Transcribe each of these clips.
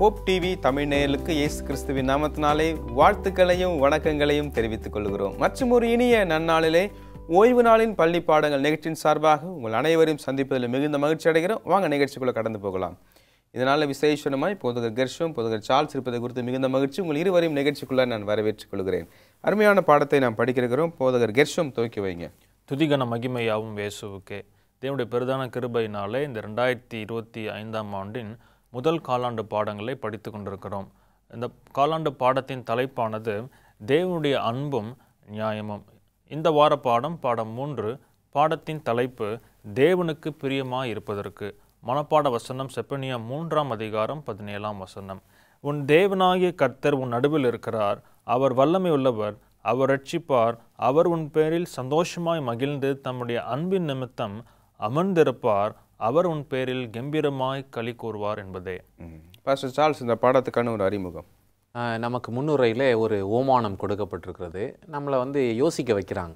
Hope TV Tamil நேயர்களுக்கு இயேசு கிறிஸ்துவின் நாமத்தினாலே வாழ்த்துக்களையும் வணக்கங்களையும் தெரிவித்துக் கொள்கிறோம். மற்றும் ஒரு இனிய நன்னாளிலே ஓய்வு நாளின் பள்ளி பாடங்கள் நிகழ்ச்சியின் சார்பாக உங்கள் அனைவரையும் சந்திப்பதில் மிகுந்த மகிழ்ச்சி அடைகிறோம். வாங்க நிகழ்ச்சிக்குள்ளே கடந்து போகலாம். இதனால் விசேஷமாய் போதகர் கெர்ஷம் போதகர் சார்ல்ஸ் இருப்பதை குறித்து மிகுந்த மகிழ்ச்சி. உங்கள் இருவரையும் நிகழ்ச்சிக்குள்ளே நான் வரவேற்றுக் கொள்கிறேன். அருமையான பாடத்தை நாம் படிக்கிறோம். போதகர் கெர்ஷம் துவக்கி வைங்க. துதிகன மகிமையாவும் இயேசுவுக்கே. தேவனுடைய பெரிதான கிருபையினாலே இந்த 2025ஆம் ஆண்டின் முதல் காலாண்டு பாடங்களை படித்து கொண்டிருக்கிறோம். இந்த காலாண்டு பாடத்தின் தலைப்பானது தேவனுடைய அன்பும் நியாயமும். இந்த வார பாடம் 3. பாடத்தின் தலைப்பு தேவனுக்கு பிரியமாய் இருப்பதற்கு. மனப்பாட வசனம் செப்பனியா 3ஆம் அதிகாரம் 17ஆம் வசனம். உன் தேவனாகிய கர்த்தர் உன் நடுவில் இருக்கிறார், அவர் வல்லமை உள்ளவர், அவர் ரட்சிப்பார், அவர் உன் பேரில் சந்தோஷமாய் மகிழ்ந்து தம்முடைய அன்பின் நிமித்தம் அமர்ந்திருப்பார், அவர் உன் பேரில் கம்பீரமாய் களி கூறுவார் என்பதே. பாஸ்டர் சார்ல்ஸ், இந்த பாடத்துக்கான ஒரு அறிமுகம். நமக்கு முன்னுரையில் ஒரு ஓமானம் கொடுக்கப்பட்டிருக்கிறது. நம்மளை யோசிக்க வைக்கிறாங்க.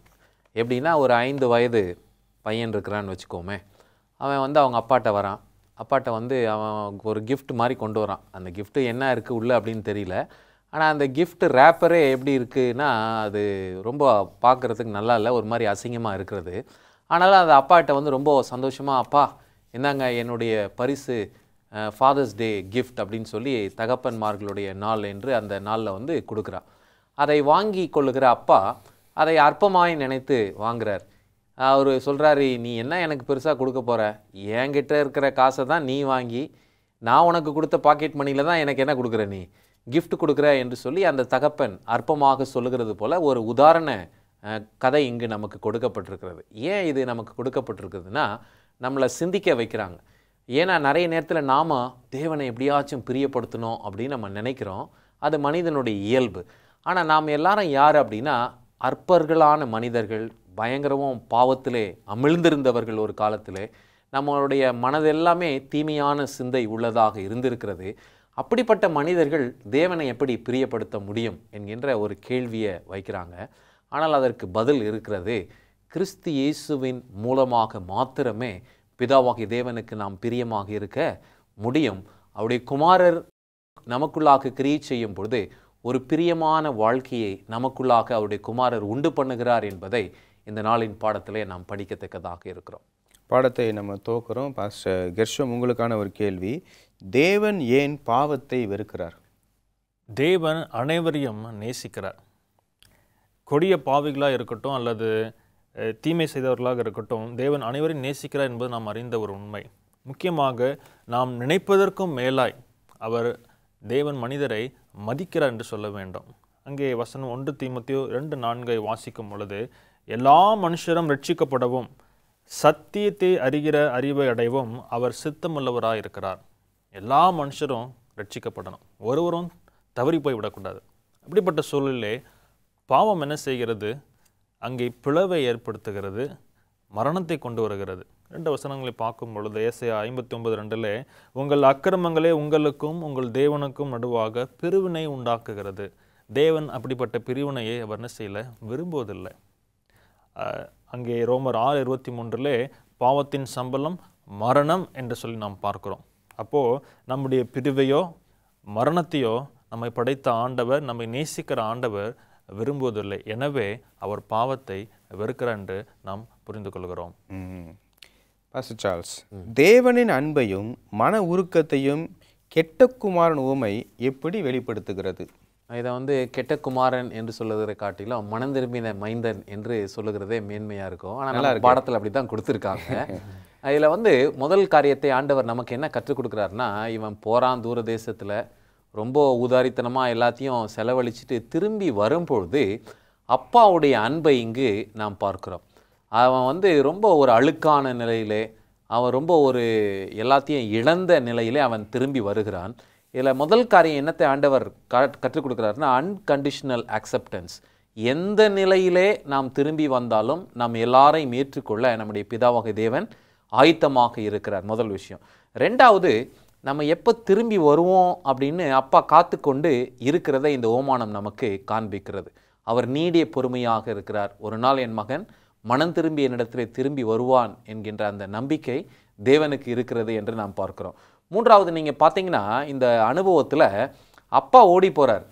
எப்படின்னா, ஒரு 5 வயது பையன் இருக்கிறான்னு வச்சுக்கோமே. அவன் அவங்க அப்பாட்ட வரான். அப்பாட்ட அவன் ஒரு கிஃப்ட் மாதிரி கொண்டு வரான். அந்த கிஃப்ட்டு என்ன இருக்குது உள்ளே அப்படின்னு தெரியல. ஆனால் அந்த கிஃப்ட் ரேப்பரே எப்படி இருக்குன்னா, அது ரொம்ப பார்க்குறதுக்கு நல்லா இல்லை, ஒரு மாதிரி அசிங்கமாக இருக்கிறது. ஆனாலும் அந்த அப்பாட்ட ரொம்ப சந்தோஷமாக, அப்பா என்னங்க என்னுடைய பரிசு, ஃபாதர்ஸ் டே கிஃப்ட் அப்படின்னு சொல்லி தகப்பன்மார்களுடைய நாள் என்று அந்த நாளில் கொடுக்குறான். அதை வாங்கி கொள்ளுகிற அப்பா அதை அற்பமாய் நினைத்து வாங்குறார். அவர் சொல்கிறாரு, நீ என்ன எனக்கு பெருசாக கொடுக்க போகிற, என்கிட்ட இருக்கிற காசை தான் நீ வாங்கி நான் உனக்கு கொடுத்த பாக்கெட் மணியில் தான் எனக்கு என்ன கொடுக்குற, நீ கிஃப்ட் கொடுக்குற என்று சொல்லி அந்த தகப்பன் அற்பமாக சொல்லுகிறது போல் ஒரு உதாரண கதை இங்கு நமக்கு கொடுக்கப்பட்டிருக்கிறது. ஏன் இது நமக்கு கொடுக்கப்பட்டிருக்குதுன்னா, நம்மளை சிந்திக்க வைக்கிறாங்க. ஏன்னா நிறைய நேரத்தில் நாம் தேவனை எப்படியாச்சும் பிரியப்படுத்தணும் அப்படின்னு நம்ம நினைக்கிறோம். அது மனிதனுடைய இயல்பு. ஆனால் நாம் எல்லாரும் யார் அப்படின்னா, அற்பர்களான மனிதர்கள், பயங்கரமும் பாவத்திலே அமிழ்ந்திருந்தவர்கள். ஒரு காலத்திலே நம்மளுடைய மனதெல்லாமே தீமையான சிந்தை உள்ளதாக இருந்திருக்கிறது. அப்படிப்பட்ட மனிதர்கள் தேவனை எப்படி பிரியப்படுத்த முடியும் என்கின்ற ஒரு கேள்வியை வைக்கிறாங்க. ஆனால் அதற்கு பதில் இருக்கிறது. கிறிஸ்து இயேசுவின் மூலமாக மாத்திரமே பிதாவாகிய தேவனுக்கு நாம் பிரியமாக இருக்க முடியும். அவருடைய குமாரர் நமக்குள்ளாக கிரியை செய்யும் பொழுது ஒரு பிரியமான வாழ்க்கையை நமக்குள்ளாக அவருடைய குமாரர் உண்டு பண்ணுகிறார் என்பதை இந்த நாளின் பாடத்திலே நாம் படிக்கத்தக்கதாக இருக்கிறோம். பாடத்தை நம்ம துவக்கிறோம். பாஸ்டர் கெர்ஷம், உங்களுக்கான ஒரு கேள்வி. தேவன் ஏன் பாவத்தை வெறுக்கிறார்? தேவன் அனைவரையும் நேசிக்கிறார். கொடிய பாவிகளாக இருக்கட்டும் அல்லது தீமை செய்தவர்களாக இருக்கட்டும், தேவன் அனைவரையும் நேசிக்கிறார் என்பது நாம் அறிந்த ஒரு உண்மை. முக்கியமாக நாம் நினைப்பதற்கும் மேலாய் அவர் தேவன் மனிதரை மதிக்கிறார் என்று சொல்ல வேண்டும். அங்கே வசனம் 1 தீமோத்தேயு 2:4 வாசிக்கும் பொழுது, எல்லா மனுஷரும் ரட்சிக்கப்படவும் சத்தியத்தை அறிகிற அறிவை அடைவும் அவர் சித்தமுள்ளவராக இருக்கிறார். எல்லா மனுஷரும் ரட்சிக்கப்படணும், ஒருவரும் தவறி போய் விடக்கூடாது. அப்படிப்பட்ட சூழலிலே பாவம் என்ன செய்கிறது? அங்கே பிளவை ஏற்படுத்துகிறது, மரணத்தை கொண்டு வருகிறது. 2 வசனங்களை பார்க்கும் பொழுது ஏசாயா 59:2 உங்கள் அக்கிரமங்களே உங்களுக்கும் உங்கள் தேவனுக்கும் நடுவாக பிரிவினை உண்டாக்குகிறது. தேவன் அப்படிப்பட்ட பிரிவினையை அவர் என்ன செய்யலை, விரும்புவதில்லை. அங்கே ரோமர் 6:23 பாவத்தின் சம்பளம் மரணம் என்று சொல்லி நாம் பார்க்கிறோம். அப்போது நம்முடைய பிரிவையோ மரணத்தையோ நம்மை படைத்த ஆண்டவர், நம்மை நேசிக்கிற ஆண்டவர் விரும்புவதில்லை. எனவே அவர் பாவத்தை வெறுக்கிறார் என்று நாம் புரிந்து கொள்கிறோம். பாஸ்டர் சார்ல்ஸ், தேவனின் அன்பையும் மன உருக்கத்தையும் கெட்ட குமாரன் உவமை எப்படி வெளிப்படுத்துகிறது? இதை கெட்ட குமாரன் என்று சொல்லுகிற காட்டிலும் மனம் திரும்பின மைந்தன் என்று சொல்லுகிறதே மேன்மையாக இருக்கும். ஆனால் பாடத்தில் அப்படி தான் கொடுத்துருக்காங்க. இதில் முதல் காரியத்தை ஆண்டவர் நமக்கு என்ன கற்றுக் கொடுக்குறாருன்னா, இவன் போகிறான் தூர தேசத்தில், ரொம்ப ஊதாரித்தனமாக எல்லாத்தையும் செலவழிச்சிட்டு திரும்பி வரும்பொழுது அப்பாவுடைய அன்பை இங்கு நாம் பார்க்குறோம். அவன் ரொம்ப ஒரு அழுக்கான நிலையிலே, அவன் ரொம்ப ஒரு எல்லாத்தையும் இழந்த நிலையிலே அவன் திரும்பி வருகிறான். இதில் முதல் காரியம் என்னத்தை ஆண்டவர் கற்றுக் கொடுக்குறாருன்னா, அன்கண்டிஷனல் அக்செப்டன்ஸ். எந்த நிலையிலே நாம் திரும்பி வந்தாலும் நாம் எல்லாரையும் ஏற்றுக்கொள்ள நம்முடைய பிதாவாகிய தேவன் ஆயத்தமாக இருக்கிறார். முதல் விஷயம். 2வது, நம்ம எப்போ திரும்பி வருவோம் அப்படின்னு அப்பா காத்து கொண்டு இருக்கிறத இந்த ஓமானம் நமக்கு காண்பிக்கிறது. அவர் நீடிய பொறுமையாக இருக்கிறார். ஒரு நாள் என் மகன் மனம் திரும்பி என்னிடத்தில் திரும்பி வருவான் என்கின்ற அந்த நம்பிக்கை தேவனுக்கு இருக்கிறது என்று நாம் பார்க்கிறோம். மூன்றாவது நீங்கள் பார்த்தீங்கன்னா இந்த அனுபவத்தில் அப்பா ஓடி போகிறார்,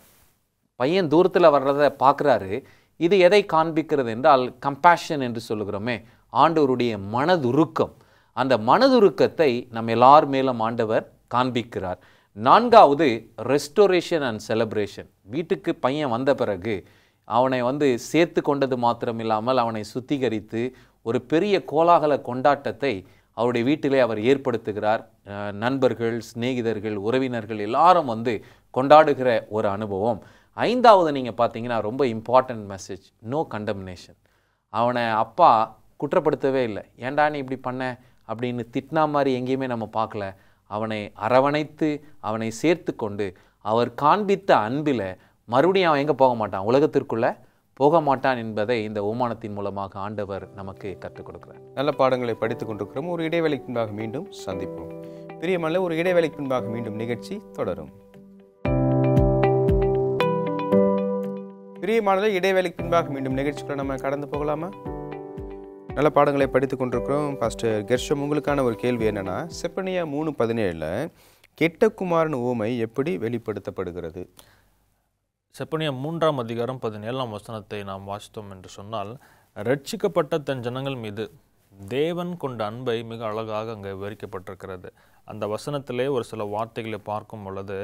பையன் தூரத்தில் வர்றதை பார்க்குறாரு. இது எதை காண்பிக்கிறது என்றால் கம்பேஷன் என்று சொல்லுகிறோமே, ஆண்டவருடைய மனதுருக்கம். அந்த மனதுருக்கத்தை நம்ம எல்லார் மேலும் ஆண்டவர் காண்பிக்கிறார். நான்காவது ரெஸ்டோரேஷன் அண்ட் செலிப்ரேஷன். வீட்டுக்கு பையன் வந்த பிறகு அவனை சேர்த்து கொண்டது மாத்திரமில்லாமல் அவனை சுத்திகரித்து ஒரு பெரிய கோலாகல கொண்டாட்டத்தை அவருடைய வீட்டிலே அவர் ஏற்படுத்துகிறார். நண்பர்கள், சிநேகிதர்கள், உறவினர்கள் எல்லாரும் கொண்டாடுகிற ஒரு அனுபவம். ஐந்தாவது நீங்கள் பார்த்தீங்கன்னா ரொம்ப இம்பார்ட்டன்ட் மெசேஜ், நோ கண்டம்னேஷன். அவனை அப்பா குற்றப்படுத்தவே இல்லை, ஏன்டா நீ இப்படி பண்ண அப்படின்னு திட்டினா மாதிரி எங்கேயுமே நம்ம பார்க்கல. அவனை அரவணைத்து அவனை சேர்த்து கொண்டு அவர் காண்பித்த அன்பில் மறுபடியும் அவன் எங்கே போக மாட்டான், உலகத்திற்குள்ளே போக மாட்டான் என்பதை இந்த ஓமானத்தின் மூலமாக ஆண்டவர் நமக்கு கற்றுக் கொடுக்கிறார். நல்ல பாடங்களை படித்துக் கொண்டிருக்கிறோம். ஒரு இடைவேளைக்கு பின்பாக மீண்டும் சந்திப்போம். பிரியமல்ல, ஒரு இடைவேளைக்கு பின்பாக மீண்டும் நிகழ்ச்சி தொடரும். பிரியமானது, இடைவேளைக்கு பின்பாக மீண்டும் நிகழ்ச்சிக்குள்ள நம்ம கடந்து போகலாமா? நல்ல பாடங்களை படித்துக் கொண்டிருக்கிறோம். பாஸ்டர் கெர்ஷம், உங்களுக்கான ஒரு கேள்வி என்னன்னா, செப்பனியா 3:17 கெட்ட குமாரன் ஊமை எப்படி வெளிப்படுத்தப்படுகிறது? செப்பனியா 3:17 நாம் வாசித்தோம் என்று சொன்னால், ரட்சிக்கப்பட்ட தன் ஜனங்கள் மீது தேவன் கொண்ட அன்பை மிக அழகாக அங்கே விவரிக்கப்பட்டிருக்கிறது. அந்த வசனத்திலே ஒரு சில வார்த்தைகளை பார்க்கும் பொழுது,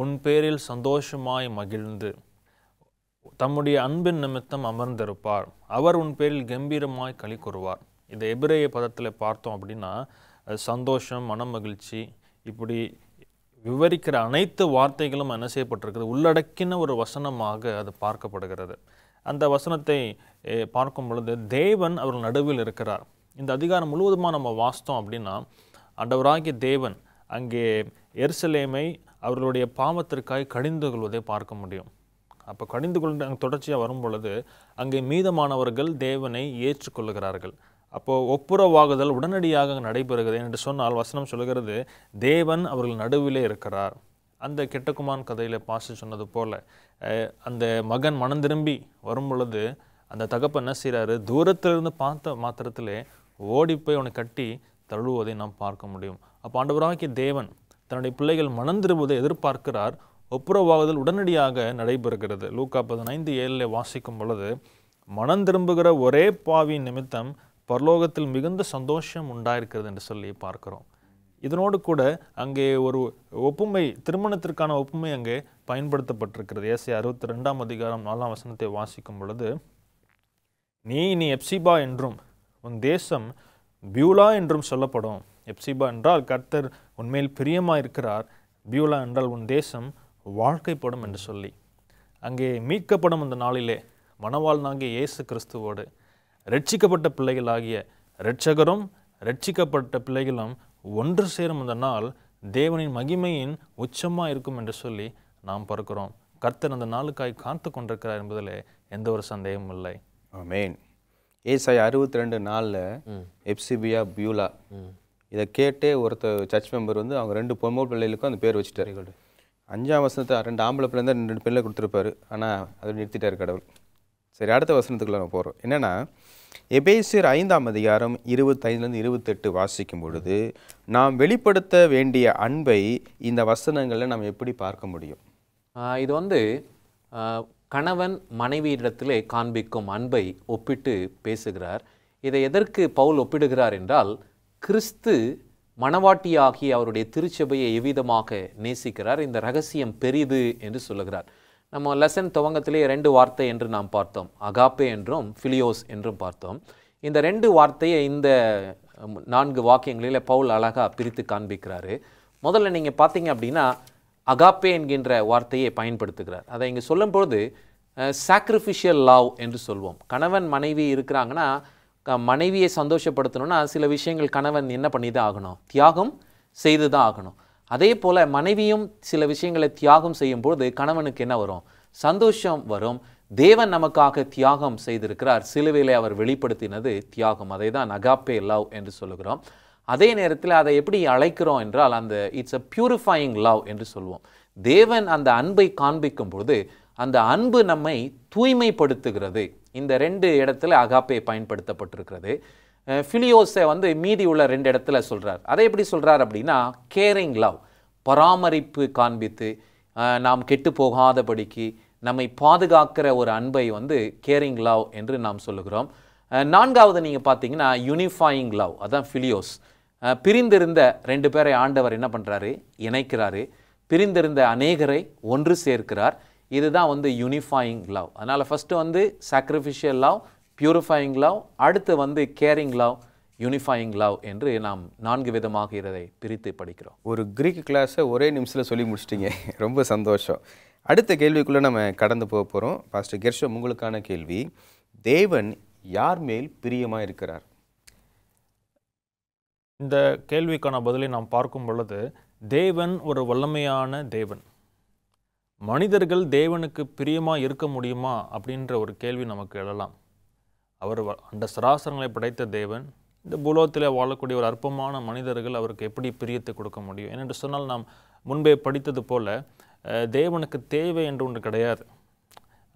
உன் பேரில் சந்தோஷமாய் மகிழ்ந்து தம்முடைய அன்பின் நிமித்தம் அமர்ந்திருப்பார், அவர் உன் பேரில் கம்பீரமாய் களி கூறுவார். இந்த எபிரேய பதத்தில் பார்த்தோம் அப்படின்னா, சந்தோஷம், மனமகிழ்ச்சி, இப்படி விவரிக்கிற அனைத்து வார்த்தைகளும் என்ன செய்யப்பட்டிருக்கிறது, உள்ளடக்கின ஒரு வசனமாக அது பார்க்கப்படுகிறது. அந்த வசனத்தை பார்க்கும் பொழுது தேவன் அவர்கள் நடுவில் இருக்கிறார். இந்த அதிகாரம் முழுவதுமாக நம்ம வாசித்தோம் அப்படின்னா, ஆண்டவராகிய தேவன் அங்கே எருசலேமை அவர்களுடைய பாவத்திற்காய் கடிந்து கொள்வதை பார்க்க முடியும். அப்போ கடிந்து கொண்டு தொடர்ச்சியாக வரும் பொழுது அங்கே மீதமானவர்கள் தேவனை ஏற்றுக்கொள்ளுகிறார்கள். அப்போது ஒப்புரவாகுதல் உடனடியாக நடைபெறுகிறது என்று சொன்னால், வசனம் சொல்கிறது தேவன் அவர்கள் நடுவிலே இருக்கிறார். அந்த கெட்டகுமான் கதையில் பாஸ்டர் சொன்னது போல், அந்த மகன் மனம் திரும்பி வரும் பொழுது அந்த தகப்பன் என்ன செய்கிறாரு, தூரத்திலிருந்து பார்த்த மாத்திரத்திலே ஓடி போய் அவனை கட்டி தழுவுவதை நாம் பார்க்க முடியும். அப்போ ஆண்டவராகிய தேவன் தன்னுடைய பிள்ளைகள் மனம் திரும்புவதை எதிர்பார்க்கிறார். ஒப்புரவாகுதல் உடனடியாக நடைபெறுகிறது. லூக்கா 15:7 வாசிக்கும் பொழுது, மனம் திரும்புகிற ஒரே பாவியின் நிமித்தம் பரலோகத்தில் மிகுந்த சந்தோஷம் உண்டாயிருக்கிறது என்று சொல்லி பார்க்கிறோம். இதனோடு கூட அங்கே ஒரு ஒப்புமை, திருமணத்திற்கான ஒப்புமை அங்கே பயன்படுத்தப்பட்டிருக்கிறது. ஏசாயா 62:4 வாசிக்கும் பொழுது, நீ எப்சிபா என்றும் உன் தேசம் பியூலா என்றும் சொல்லப்படும். எப்சிபா என்றால் கர்த்தர் உன்மேல் பிரியமாக இருக்கிறார், பியூலா என்றால் உன் தேசம் வாழ்க்கைப்படும் என்று சொல்லி அங்கே மீட்கப்படும் அந்த நாளிலே மணவாளனாகிய இயேசு கிறிஸ்துவோடு ரட்சிக்கப்பட்ட பிள்ளைகளாகிய இரட்சகரும் ரட்சிக்கப்பட்ட பிள்ளைகளும் ஒன்று சேரும் அந்த நாள் தேவனின் மகிமையின் உச்சமாக இருக்கும் என்று சொல்லி நாம் பார்க்கிறோம். கர்த்தர் அந்த நாளுக்காய் காத்து கொண்டிருக்கிறார் என்பதில் எந்த ஒரு சந்தேகமும் இல்லை. ஆமென். ஏசாயா 62:4 எப்சிபியா பியூலா, இதை கேட்டே ஒருத்தர் சர்ச் மெம்பர் அவங்க 2 பொம்பளை பிள்ளைகளுக்கும் அந்த பேர் வச்சுட்டாரு. 5ஆம் வசனத்தை 2 ஆம்பளை பிள்ளை தான் 2 பிள்ளை கொடுத்துருப்பாரு, ஆனால் அதை நிறுத்திட்டார் கடவுள். சரி, அடுத்த வசனத்துக்குள்ள நம்ம போகிறோம். என்னென்னா, எபேசியர் 5:25-28 வாசிக்கும் பொழுது, நாம் வெளிப்படுத்த வேண்டிய அன்பை இந்த வசனங்களில் நாம் எப்படி பார்க்க முடியும்? இது கணவன் மனைவியிடத்திலே காண்பிக்கும் அன்பை ஒப்பிட்டு பேசுகிறார். இதை எதற்கு பவுல் ஒப்பிடுகிறார் என்றால், கிறிஸ்து மணவாட்டியாகி அவருடைய திருச்சபையை எவ்விதமாக நேசிக்கிறார், இந்த ரகசியம் பெரிது என்று சொல்லுகிறார். நம்ம லெசன் துவங்கத்திலே 2 வார்த்தை என்று நாம் பார்த்தோம், அகாப்பே என்றும் ஃபிலியோஸ் என்றும் பார்த்தோம். இந்த 2 வார்த்தையை இந்த 4 வாக்கியங்களில் பவுல் அழகாக பிரித்து காண்பிக்கிறாரு. முதல்ல நீங்கள் பார்த்தீங்க அப்படின்னா, அகாப்பே என்கின்ற வார்த்தையை பயன்படுத்துகிறார். அதை இங்கே சொல்லும்பொழுது சாக்ரிஃபிஷியல் லவ் என்று சொல்வோம். கணவன் மனைவி இருக்கிறாங்கன்னா, மனைவியை சந்தோஷப்படுத்தணும்னா சில விஷயங்கள் கணவன் என்ன பண்ணி தான் ஆகணும், தியாகம் செய்து தான் ஆகணும். அதே போல் மனைவியும் சில விஷயங்களை தியாகம் செய்யும்போது கணவனுக்கு என்ன வரும், சந்தோஷம் வரும். தேவன் நமக்காக தியாகம் செய்திருக்கிறார், சிலுவையிலே அவர் வெளிப்படுத்தினது தியாகம். அதை தான் அகாப்பே லவ் என்று சொல்லுகிறோம். அதே நேரத்தில் அதை எப்படி அழைக்கிறோம் என்றால், அந்த இட்ஸ் அ பியூரிஃபையிங் லவ் என்று சொல்வோம். தேவன் அந்த அன்பை காண்பிக்கும் பொழுது அந்த அன்பு நம்மை தூய்மைப்படுத்துகிறது. இந்த 2 இடத்துல அகாப்பே பயன்படுத்தப்பட்டிருக்கிறது. ஃபிலியோஸை வந்து மீதி உள்ள 2 இடத்துல சொல்கிறார். அதை எப்படி சொல்கிறார் அப்படின்னா, கேரிங் லவ், பராமரிப்பு காண்பித்து நாம் கெட்டு போகாதபடிக்கு நம்மை பாதுகாக்கிற ஒரு அன்பை வந்து கேரிங் லவ் என்று நாம் சொல்லுகிறோம். 4வது நீங்கள் பார்த்தீங்கன்னா யூனிஃபையிங் லவ், அதான் ஃபிலியோஸ். பிரிந்திருந்த 2 பேரை ஆண்டவர் என்ன பண்ணுறாரு, இணைக்கிறாரு. பிரிந்திருந்த அநேகரை ஒன்று சேர்க்கிறார். இதுதான் வந்து யூனிஃபையிங் லவ். அதனால் ஃபஸ்ட்டு வந்து சாக்ரிஃபிஷியல் லவ், பியூரிஃபையிங் லவ், அடுத்து வந்து கேரிங் லவ், யூனிஃபையிங் லவ் என்று நாம் 4 விதமாக இதை பிரித்து படிக்கிறோம். ஒரு கிரீக் கிளாஸை ஒரே நிமிஷத்தில் சொல்லி முடிச்சிட்டிங்க. ரொம்ப சந்தோஷம். அடுத்த கேள்விக்குள்ளே நம்ம கடந்து போக போகிறோம். பாஸ்டர் கெர்ஷம், உங்களுக்கான கேள்வி, தேவன் யார் மேல் பிரியமாக இருக்கிறார்? இந்த கேள்விக்கான பதிலை நாம் பார்க்கும் பொழுது, தேவன் ஒரு வல்லமையான தேவன். மனிதர்கள் தேவனுக்கு பிரியமாக இருக்க முடியுமா அப்படின்ற ஒரு கேள்வி நமக்கு எழலாம். அவர் அந்த சராசரங்களை படைத்த தேவன், இந்த பூலோகத்தில் வாழக்கூடிய ஒரு அற்பமான மனிதர்கள் அவருக்கு எப்படி பிரியத்தை கொடுக்க முடியும்? ஏனென்று சொன்னால், நாம் முன்பே படித்தது போல தேவனுக்கு தேவை என்று ஒன்று கிடையாது.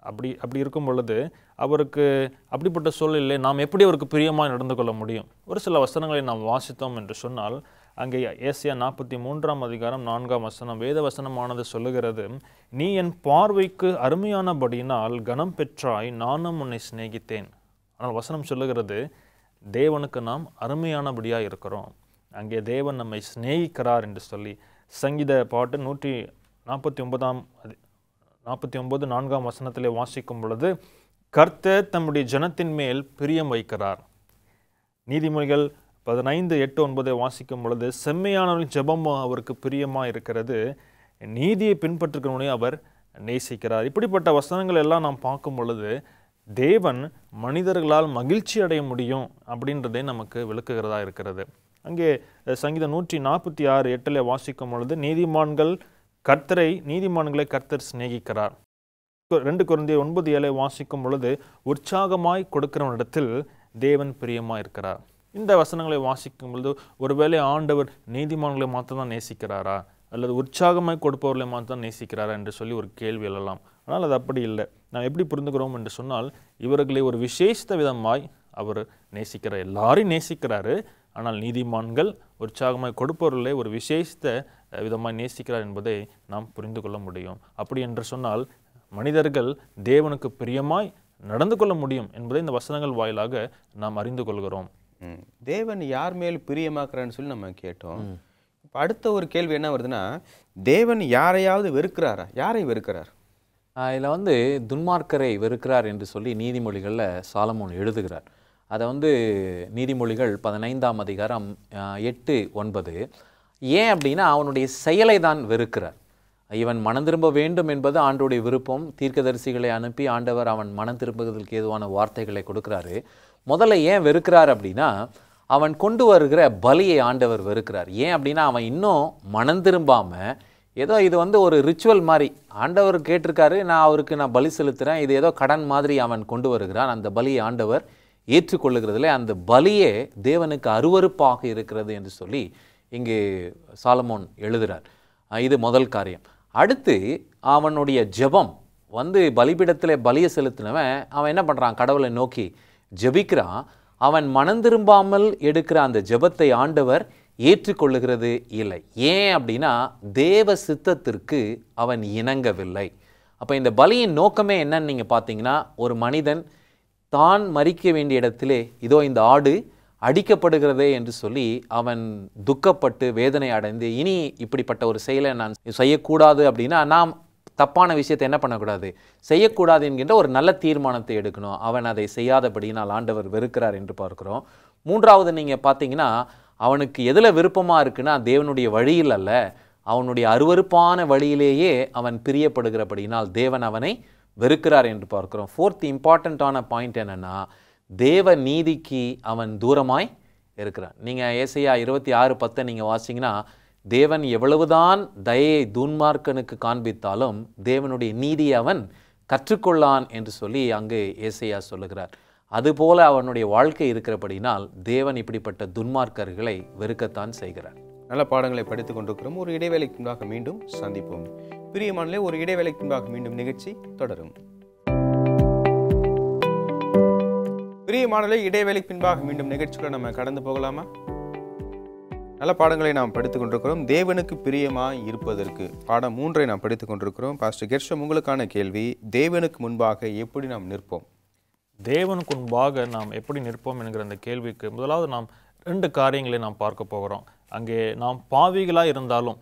அப்படி இருக்கும் பொழுது அவருக்கு அப்படிப்பட்ட சூழலிலே நாம் எப்படி அவருக்கு பிரியமாக நடந்து கொள்ள முடியும்? ஒரு சில வசனங்களை நாம் வாசித்தோம் என்று சொன்னால், அங்கே ஏசாயா 43ஆம் அதிகாரம் 4ஆம் வசனம், வேத வசனமானது சொல்லுகிறது, நீ என் பார்வைக்கு அருமையானபடியினால் கனம் பெற்றாய், நானும் உன்னை சிநேகித்தேன். ஆனால் வசனம் சொல்லுகிறது, தேவனுக்கு நாம் அருமையானபடியாக இருக்கிறோம். அங்கே தேவன் நம்மை சிநேகிக்கிறார் என்று சொல்லி சங்கீத பாட்டு 149 4ஆம் வசனத்திலே வாசிக்கும் பொழுது, கர்த்தர் தம்முடைய ஜனத்தின் மேல் பிரியம் வைக்கிறார். நீதிமொழிகள் 15:8-9 வாசிக்கும் பொழுது, செம்மையானவர்களின் ஜெபம் அவருக்கு பிரியமாக இருக்கிறது, நீதியை பின்பற்றுகிறவனை அவர் நேசிக்கிறார். இப்படிப்பட்ட வசனங்கள் எல்லாம் நாம் பார்க்கும் பொழுது தேவன் மனிதர்களால் மகிழ்ச்சி அடைய முடியும் அப்படின்றதே நமக்கு விளக்குகிறதா இருக்கிறது. அங்கே சங்கீதம் 146:8 வாசிக்கும் பொழுது, நீதிமான்களை கர்த்தர் சிநேகிக்கிறார். 2 கொரிந்தியர் 9:7 வாசிக்கும் பொழுது, உற்சாகமாய் கொடுக்கிறவனிடத்தில் தேவன் பிரியமாக இருக்கிறார். இந்த வசனங்களை வாசிக்கும் பொழுது, ஒருவேளை ஆண்டவர் நீதிமான்களை மாத்திரம் நேசிக்கிறாரா, அல்லது உற்சாகமாய் கொடுப்பவர்களை மாத்திரம் நேசிக்கிறாரா என்று சொல்லி ஒரு கேள்வி எழலாம். ஆனால் அது அப்படி இல்லை. நாம் எப்படி புரிந்துக்கிறோம் என்று சொன்னால், இவர்களை ஒரு விசேஷ விதமாய் அவர் நேசிக்கிறார். எல்லாரையும் நேசிக்கிறாரு, ஆனால் நீதிமான்கள் உற்சாகமாய் கொடுப்பவர்களை ஒரு விசேஷ விதமாய் நேசிக்கிறார் என்பதை நாம் புரிந்து கொள்ள முடியும். அப்படி என்று சொன்னால், மனிதர்கள் தேவனுக்கு பிரியமாய் நடந்து கொள்ள முடியும் என்பதை இந்த வசனங்கள் வாயிலாக நாம் அறிந்து கொள்கிறோம். தேவன் யார் மேல் பிரியமாக்குறான்னு சொல்லி நம்ம கேட்டோம். இப்போ அடுத்த ஒரு கேள்வி என்ன வருதுன்னா, தேவன் யாரையாவது வெறுக்கிறாரா? யாரை வெறுக்கிறார்? இதில் வந்து துன்மார்க்கரை வெறுக்கிறார் என்று சொல்லி நீதிமொழிகளில் சாலமோன் எழுதுகிறார். அதை வந்து நீதிமொழிகள் 15ஆம் அதிகாரம் 8-9. ஏன் அப்படின்னா, அவனுடைய செயலை தான் வெறுக்கிறார். இவன் மனம் திரும்ப வேண்டும் என்பது ஆண்டோடைய விருப்பம். தீர்க்கதரிசிகளை அனுப்பி ஆண்டவர் அவன் மனம் திரும்புவதற்கு ஏதுவான வார்த்தைகளை கொடுக்குறாரு. முதல்ல ஏன் வெறுக்கிறார் அப்படின்னா, அவன் கொண்டு வருகிற பலியை ஆண்டவர் வெறுக்கிறார். ஏன் அப்படின்னா, அவன் இன்னும் மனம் திரும்பாமல் ஏதோ இது வந்து ஒரு ரிச்சுவல் மாதிரி ஆண்டவர் கேட்டிருக்காரு, அவருக்கு பலி செலுத்துகிறேன், இது ஏதோ கடன் மாதிரி அவன் கொண்டு வருகிறான். அந்த பலியை ஆண்டவர் ஏற்றுக்கொள்ளுகிறதுல அந்த பலியே தேவனுக்கு அருவருப்பாக இருக்கிறது என்று சொல்லி இங்கு சாலமோன் எழுதுகிறார். இது முதல் காரியம். அடுத்து அவனுடைய ஜெபம் வந்து பலிபீடத்தில் பலியை செலுத்தினவன் அவன் என்ன பண்ணுறான், கடவுளை நோக்கி ஜெபிக்கிறான். அவன் மனம் திரும்பாமல் எடுக்கிற அந்த ஜெபத்தை ஆண்டவர் ஏற்றுக்கொள்ளுகிறது இல்லை. ஏன் அப்படின்னா, தேவ சித்தத்திற்கு அவன் இணங்கவில்லை. அப்போ இந்த பலியின் நோக்கமே என்னன்னு நீங்கள் பார்த்தீங்கன்னா, ஒரு மனிதன் தான் மரிக்க வேண்டிய இடத்திலே இதோ இந்த ஆடு அடிக்கப்படுகிறதே என்று சொல்லி அவன் துக்கப்பட்டு வேதனை அடைந்து, இனி இப்படிப்பட்ட ஒரு செயலை நான் செய்யக்கூடாது அப்படின்னா, நாம் தப்பான விஷயத்தை என்ன பண்ணக்கூடாது, செய்யக்கூடாது என்கின்ற ஒரு நல்ல தீர்மானத்தை எடுக்கணும். அவன் அதை செய்யாதபடினால் ஆண்டவர் வெறுக்கிறார் என்று பார்க்கிறோம். 3வது நீங்கள் பார்த்தீங்கன்னா, அவனுக்கு எதில் விருப்பமாக இருக்குன்னா, தேவனுடைய வழியில் அல்ல, அவனுடைய அருவருப்பான வழியிலேயே அவன் பிரியப்படுகிறபடினால் தேவன் அவனை வெறுக்கிறார் என்று பார்க்கிறோம். 4th இம்பார்ட்டண்ட்டான பாயிண்ட் என்னென்னா, தேவ நீதிக்கு அவன் தூரமாய் இருக்கிறான். நீங்கள் ஏசாயா 26:10 நீங்கள் வாசிங்கன்னா, தேவன் எவ்வளவுதான் தயையை துன்மார்க்கனுக்கு காண்பித்தாலும் தேவனுடைய நீதியை அவன் கற்றுக்கொள்ளான் என்று சொல்லி அங்கு ஏசாயா சொல்லுகிறார். அதுபோல அவனுடைய வாழ்க்கை இருக்கிறபடினால் தேவன் இப்படிப்பட்ட துன்மார்க்கர்களை வெறுக்கத்தான் செய்கிறார். நல்ல பாடங்களை படித்துக் கொண்டிருக்கிறோம். ஒரு இடைவேளைக்கு முன்பாக மீண்டும் சந்திப்போம். பிரியமானவர்களே, ஒரு இடைவேளைக்கு முன்பாக மீண்டும் நிகழ்ச்சி தொடரும். பிரியமானவர்களே, இடைவேளை பின்பாக மீண்டும் நிகழ்ச்சிக்குள்ள நம்ம கடந்து போகலாமா? நல்ல பாடங்களை நாம் படித்துக் கொண்டிருக்கிறோம். தேவனுக்கு பிரியமாய் இருப்பதற்கு பாடம் 3 நாம் படித்துக் கொண்டிருக்கிறோம். பாஸ்டர் கெர்ஷம், உங்களுக்கான கேள்வி, தேவனுக்கு முன்பாக எப்படி நாம் நிற்போம்? தேவனுக்கு முன்பாக நாம் எப்படி நிற்போம் என்கிற அந்த கேள்விக்கு முதலாவது நாம் 2 காரியங்களை நாம் பார்க்க போகிறோம். அங்கே நாம் பாவிகளாய் இருந்தாலும்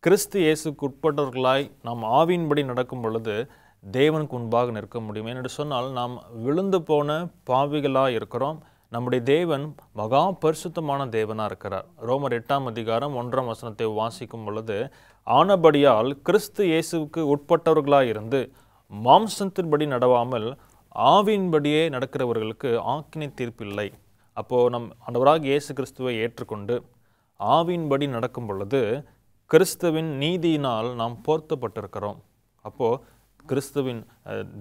கிறிஸ்து இயேசுக்கு உட்பட்டவர்களாய் நாம் ஆவியின்படி நடக்கும் பொழுது தேவனுக்கு முன்பாக நிற்க முடியும். என்று சொன்னால் நாம் விழுந்து போன பாவிகளாக இருக்கிறோம். நம்முடைய தேவன் மகா பரிசுத்தமான தேவனாக இருக்கிறார். ரோமர் 8ஆம் அதிகாரம் 1ஆம் வசனத்தை வாசிக்கும் பொழுது, ஆனபடியால் கிறிஸ்து இயேசுவுக்கு உட்பட்டவர்களாக இருந்து மாம்சத்தின்படி நடவாமல் ஆவியின்படியே நடக்கிறவர்களுக்கு ஆக்கினை தீர்ப்பில்லை. அப்போது நம் ஆண்டவராக இயேசு கிறிஸ்துவை ஏற்றுக்கொண்டு ஆவியின்படி நடக்கும் பொழுது கிறிஸ்துவின் நீதியினால் நாம் போர்த்தப்பட்டிருக்கிறோம். அப்போது கிறிஸ்துவின்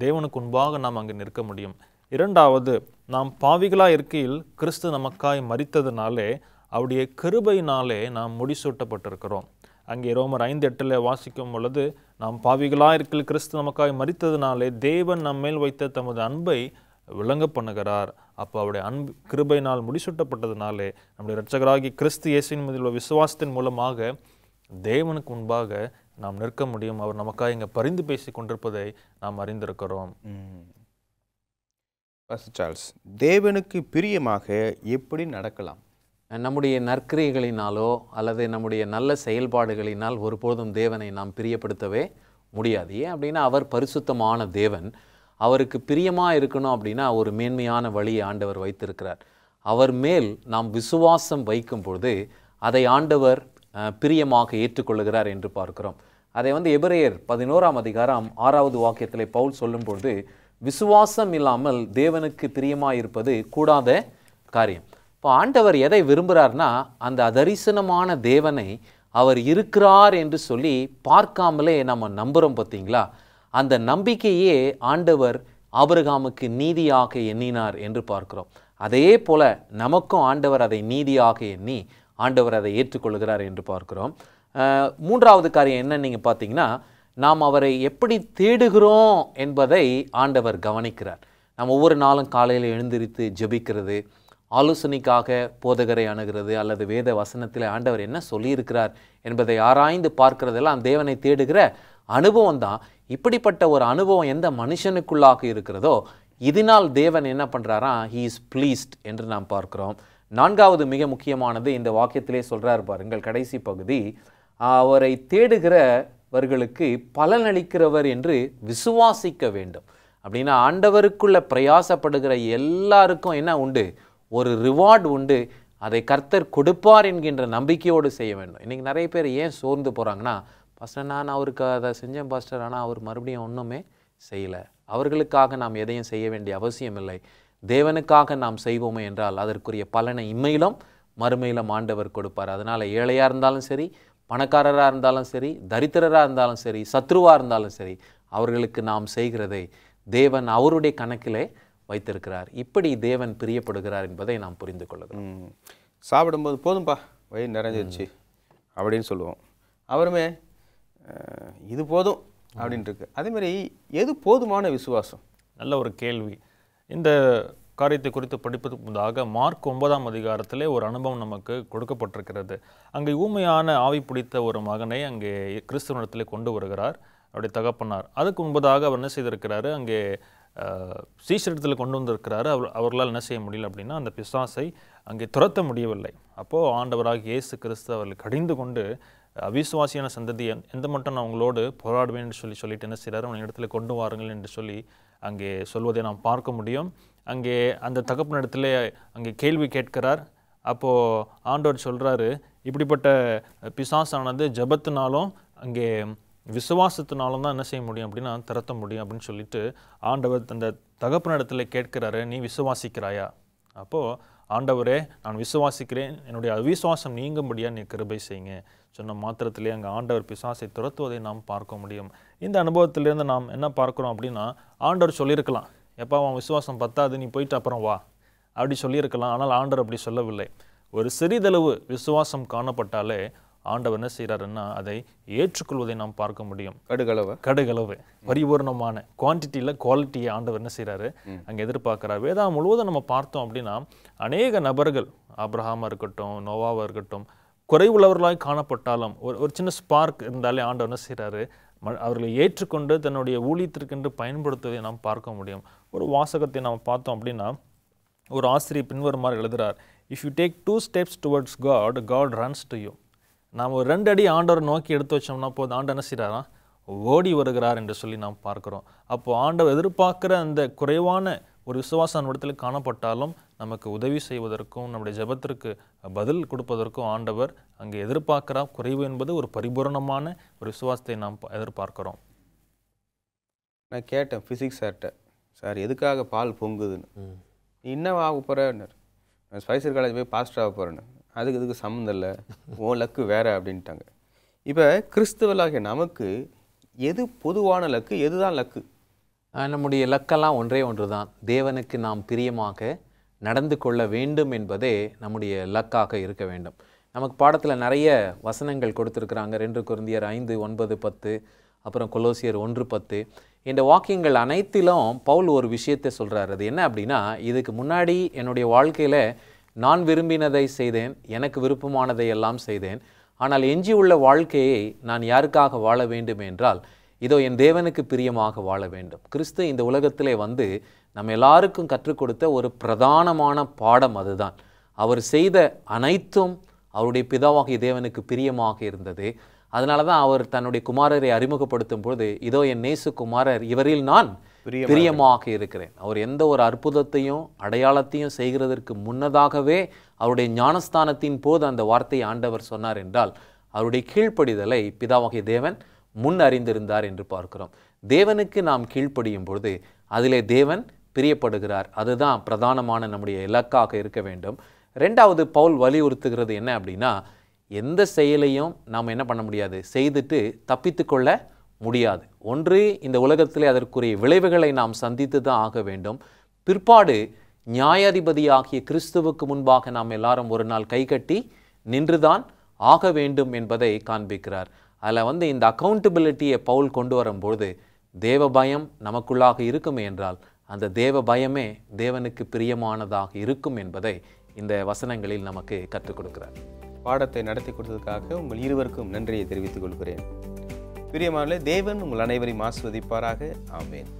தேவனுக்கு முன்பாக நாம் அங்கே நிற்க முடியும். இரண்டாவது, நாம் பாவிகளாக இருக்கையில் கிறிஸ்து நமக்காய் மரித்ததினாலே அவருடைய கிருபையினாலே நாம் முடிசூட்டப்பட்டிருக்கிறோம். அங்கே ரோமர் 5:8 வாசிக்கும் பொழுது, நாம் பாவிகளாக இருக்கையில் கிறிஸ்து நமக்காய் மரித்ததினாலே தேவன் நம்மேல் வைத்த தமது அன்பை விளங்க பண்ணுகிறார். அப்போ அவருடைய கிருபையினால் முடிசூட்டப்பட்டதினாலே நம்முடைய இரட்சகராகி கிறிஸ்து இயேசுவின் மீது உள்ள விசுவாசத்தின் மூலமாக தேவனுக்கு முன்பாக நாம் நிற்க முடியும். அவர் நமக்காக இங்கே பரிந்து பேசி கொண்டிருப்பதை நாம் அறிந்திருக்கிறோம். சார்ல்ஸ், தேவனுக்கு பிரியமாக எப்படி நடக்கலாம்? நம்முடைய நற்கிரியைகளினாலோ அல்லது நம்முடைய நல்ல செயல்பாடுகளினால் ஒருபோதும் தேவனை நாம் பிரியப்படுத்தவே முடியாது. ஏன் அப்படின்னா, அவர் பரிசுத்தமான தேவன். அவருக்கு பிரியமாக இருக்கணும் அப்படின்னா ஒரு மேன்மையான வழியை ஆண்டவர் வைத்திருக்கிறார். அவர் மேல் நாம் விசுவாசம் வைக்கும் பொழுது அதை ஆண்டவர் பிரியமாக ஏற்றுக்கொள்ளுகிறார் என்று பார்க்கிறோம். அதை எபிரேயர் 11ஆம் அதிகாரம் 6வது வாக்கியத்தில் பவுல் சொல்லும் பொழுது, விசுவாசம் இல்லாமல் தேவனுக்கு பிரியமாக இருப்பது கூடாத காரியம். இப்போ ஆண்டவர் எதை விரும்புகிறார்னா, அந்த அதரிசனமான தேவனை அவர் இருக்கிறார் என்று சொல்லி பார்க்காமலே நம்ம நம்புகிறோம். பார்த்தீங்களா? அந்த நம்பிக்கையே ஆண்டவர் ஆபிரகாமுக்கு நீதியாக எண்ணினார் என்று பார்க்கிறோம். அதே போல நமக்கும் ஆண்டவர் அதை நீதியாக எண்ணி ஆண்டவர் அதை ஏற்றுக்கொள்கிறார் என்று பார்க்கிறோம். 3வது காரியம் என்ன நீங்கள் பார்த்தீங்கன்னா, நாம் அவரை எப்படி தேடுகிறோம் என்பதை ஆண்டவர் கவனிக்கிறார். நாம் ஒவ்வொரு நாளும் காலையில் எழுந்திரித்து ஜெபிக்கிறது, ஆலோசனைக்காக போதகரை அணுகிறது, அல்லது வேத வசனத்தில் ஆண்டவர் என்ன சொல்லியிருக்கிறார் என்பதை ஆராய்ந்து பார்க்கிறதெல்லாம் தேவனை தேடுகிற அனுபவம் தான். இப்படிப்பட்ட ஒரு அனுபவம் எந்த மனுஷனுக்குள்ளாக இருக்கிறதோ இதனால் தேவன் என்ன பண்ணுறாரா, ஹீ இஸ் ப்ளீஸ்ட் என்று நாம் பார்க்கிறோம். 4வது மிக முக்கியமானது இந்த வாக்கியத்திலே சொல்கிறார் பாருங்கள், கடைசி பகுதி, அவரை தேடுகிறவர்களுக்கு பலனளிக்கிறவர் என்று விசுவாசிக்க வேண்டும். அப்படின்னா ஆண்டவருக்குள்ள பிரயாசப்படுகிற எல்லாருக்கும் என்ன உண்டு? ஒரு ரிவார்டு உண்டு. அதை கர்த்தர் கொடுப்பார் என்கின்ற நம்பிக்கையோடு செய்ய வேண்டும். இன்றைக்கி நிறைய பேர் ஏன் சோர்ந்து போகிறாங்கன்னா, பாஸ்டர் நான் அவருக்கு அதை செஞ்சேன் பாஸ்டர், ஆனால் அவர் மறுபடியும் ஒன்றுமே செய்யலை. அவர்களுக்காக நாம் எதையும் செய்ய வேண்டிய அவசியம் இல்லை. தேவனுக்காக நாம் செய்வோமே என்றால் அதற்குரிய பலனை இம்மையிலும் மறுமையிலும் ஆண்டவர் கொடுப்பார். அதனால் ஏழையாக இருந்தாலும் சரி, பணக்காரராக இருந்தாலும் சரி, தரித்திரராக இருந்தாலும் சரி, சத்ருவாக இருந்தாலும் சரி, அவர்களுக்கு நாம் செய்கிறதை தேவன் அவருடைய கணக்கிலே வைத்திருக்கிறார். இப்படி தேவன் பிரியப்படுகிறார் என்பதை நாம் புரிந்து கொள்ளுகிறோம். சாப்பிடும்போது போதும்பா வயிறு நிறைஞ்சிருச்சு அப்படின்னு சொல்லுவோம். அவருமே இது போதும் அப்படின்ட்டு இருக்கு. அதேமாதிரி எது போதுமான விசுவாசம்? நல்ல ஒரு கேள்வி. இந்த காரியத்தை குறித்து படிப்பதற்கு முன்னதாக மார்க் 9ஆம் அதிகாரத்திலே ஒரு அனுபவம் நமக்கு கொடுக்கப்பட்டிருக்கிறது. அங்கே ஊமையான ஆவி பிடித்த ஒரு மகனை அங்கே கிறிஸ்துவனிடத்தில் கொண்டு வருகிறார் அவருடைய தகப்பனார். அதுக்கு முன்பதாக அவர் என்ன செய்திருக்கிறாரு, அங்கே சீஷரிடத்தில் கொண்டு வந்திருக்கிறாரு. அவர்களால் என்ன செய்ய முடியல அப்படின்னா, அந்த பிசாசை அங்கே துரத்த முடியவில்லை. அப்போது ஆண்டவராக இயேசு கிறிஸ்து அவர்கள் கடிந்து கொண்டு, அவிசுவாசியான சந்ததி எந்த மட்டும் நான் உங்களோடு போராடுவேன் என்று சொல்லிட்டு என்ன செய்கிறாரு, அவன் இடத்துல கொண்டு வாருங்கள் என்று சொல்லி அங்கே சொல்வதை நாம் பார்க்க முடியும். அங்கே அந்த தகப்பனிடத்திலே அங்கே கேள்வி கேட்கிறார். அப்போது ஆண்டவர் சொல்கிறாரு, இப்படிப்பட்ட பிசாசானது ஜபத்தினாலும் அங்கே விசுவாசத்தினாலும் தான் என்ன செய்ய முடியும் அப்படின்னா திரத்த முடியும் அப்படின்னு சொல்லிட்டு ஆண்டவர் அந்த தகப்பனிடத்தில் கேட்கிறாரு, நீ விசுவாசிக்கிறாயா? அப்போது ஆண்டவரே நான் விசுவாசிக்கிறேன், என்னுடைய அவிசுவாசம் நீங்கும்படியாக நீ கிருபை செய்யுங்க சொன்ன மாத்திரத்திலே அங்கே ஆண்டவர் பிசாசை துரத்துவதை நாம் பார்க்க முடியும். இந்த அனுபவத்திலேருந்து நாம் என்ன பார்க்குறோம் அப்படின்னா, ஆண்டவர் சொல்லியிருக்கலாம், எப்போ அவன் விசுவாசம் பத்தாது நீ போயிட்டு அப்புறம் வா அப்படி சொல்லியிருக்கலாம். ஆனால் ஆண்டவர் அப்படி சொல்லவில்லை. ஒரு சிறிதளவு விசுவாசம் காணப்பட்டாலே ஆண்டவர் என்ன செய்கிறாருன்னா அதை ஏற்றுக்கொள்வதை நாம் பார்க்க முடியும். கடுகளவு பரிபூர்ணமான குவான்டிட்டியில் குவாலிட்டியை ஆண்டவர் என்ன செய்கிறாரு அங்கே எதிர்பார்க்குறாரு. வேதாகம் முழுவதும் நம்ம பார்த்தோம் அப்படின்னா அநேக நபர்கள், ஆபிரகாமா இருக்கட்டும், நோவாவாக இருக்கட்டும், குறைவுள்ளவர்களாய் காணப்பட்டாலும் ஒரு சின்ன ஸ்பார்க் இருந்தாலே ஆண்டவர் என்ன செய்கிறாரு அவர்களை ஏற்றுக்கொண்டு தன்னுடைய ஊழியத்திற்கென்று பயன்படுத்துவதை நாம் பார்க்க முடியும். ஒரு வாசகத்தை நாம் பார்த்தோம் அப்படின்னா ஒரு ஆசிரியர் பின்வருமாறு எழுதுகிறார், if you take 2 steps towards God, God runs to you. நாம் ஒரு 2 அடி ஆண்டவர் நோக்கி எடுத்து வச்சோம்னா போது ஆண்டவர் என்ன செய்கிறாரா ஓடி வருகிறார் என்று சொல்லி நாம் பார்க்குறோம். அப்போது ஆண்டவர் எதிர்பார்க்குற அந்த குறைவான ஒரு விசுவாசம் இடத்துல காணப்பட்டாலும் நமக்கு உதவி செய்வதற்கும் நம்முடைய ஜெபத்திற்கு பதில் கொடுப்பதற்கும் ஆண்டவர் அங்கே எதிர்பார்க்கிறா. குறைவு என்பது ஒரு பரிபூரணமான ஒரு விசுவாசத்தை நாம் எதிர்பார்க்கிறோம். நான் கேட்டேன் ஃபிசிக்ஸ் சார்கிட்ட, சார் எதுக்காக பால் பொங்குதுன்னு. இன்னும் ஆக போகிறேன்னு, நான் ஸ்பைசர் காலேஜ் போய் பாஸ்டர் ஆக போகிறேன்னு. அதுக்கு சம்மந்தம் இல்லை, ஓ லக்கு வேற அப்படின்ட்டாங்க. இப்போ கிறிஸ்துவலாகிய நமக்கு எது பொதுவான லக்கு, எதுதான் லக்கு? நம்முடைய லக்கெல்லாம் ஒன்றே ஒன்று தான். தேவனுக்கு நாம் பிரியமாக நடந்து கொள்ள வேண்டும் என்பதே நம்முடைய லக்காக இருக்க வேண்டும். நமக்கு பாடத்தில் நிறைய வசனங்கள் கொடுத்துருக்குறாங்க. 2 கொரிந்தியர் 5, 9, 10, அப்புறம் கொலோசியர் 1:10. இந்த வாக்கியங்கள் அனைத்திலும் பவுல் ஒரு விஷயத்தை சொல்கிறார். அது என்ன அப்படின்னா, இதுக்கு முன்னாடி என்னுடைய வாழ்க்கையில் நான் விரும்பினதை செய்தேன், எனக்கு விருப்பமானதை எல்லாம் செய்தேன். ஆனால் எஞ்சியுள்ள வாழ்க்கையை நான் யாருக்காக வாழ வேண்டும் என்றால், இதோ என் தேவனுக்கு பிரியமாக வாழ வேண்டும். கிறிஸ்து இந்த உலகத்திலே வந்து நம்ம எல்லாருக்கும் கற்றுக் கொடுத்த ஒரு பிரதானமான பாடம் அதுதான். அவர் செய்த அனைத்தும் அவருடைய பிதாவாகிய தேவனுக்கு பிரியமாக இருந்தது. அதனால தான் அவர் தன்னுடைய குமாரரை அறிமுகப்படுத்தும் பொழுது, இதோ என் நேசு குமாரர், இவரில் நான் பிரியமாக இருக்கிறேன். அவர் எந்த ஒரு அற்புதத்தையும் அடையாளத்தையும் செய்கிறதற்கு முன்னதாகவே அவருடைய ஞானஸ்தானத்தின் போது அந்த வார்த்தையை ஆண்டவர் சொன்னார் என்றால், அவருடைய கீழ்ப்படிதலை பிதாவாகிய தேவன் முன் அறிந்திருந்தார் என்று பார்க்கிறோம். தேவனுக்கு நாம் கீழ்ப்படியும் பொழுது அதிலே தேவன் பிரியப்படுகிறார். அதுதான் பிரதானமான நம்முடைய இலக்காக இருக்க வேண்டும். 2வது பவுல் வலியுறுத்துகிறது என்ன அப்படின்னா, எந்த செயலையும் நாம் என்ன பண்ண முடியாது, செய்துட்டு தப்பித்து கொள்ள முடியாது. ஒன்று, இந்த உலகத்திலே அதற்குரிய விளைவுகளை நாம் சந்தித்து தான் ஆக வேண்டும். பிற்பாடு நியாயாதிபதியாகிய கிறிஸ்துவுக்கு முன்பாக நாம் எல்லாரும் ஒரு நாள் கைகட்டி நின்றுதான் ஆக வேண்டும் என்பதை காண்பிக்கிறார். அதில் இந்த அக்கௌண்டபிலிட்டியை பவுல் கொண்டு வரும்பொழுது தேவ பயம் நமக்குள்ளாக இருக்குமே என்றால் அந்த தேவ பயமே தேவனுக்கு பிரியமானதாக இருக்கும் என்பதை இந்த வசனங்களில் நமக்கு கற்றுக் கொடுக்கிறார். பாடத்தை நடத்தி கொடுத்ததுக்காக உங்கள் இருவருக்கும் நன்றியை தெரிவித்துக் கொள்கிறேன். பிரியமானவர்களே, தேவன் உங்கள் அனைவரையும் ஆசீர்வதிப்பாராக. ஆமென்.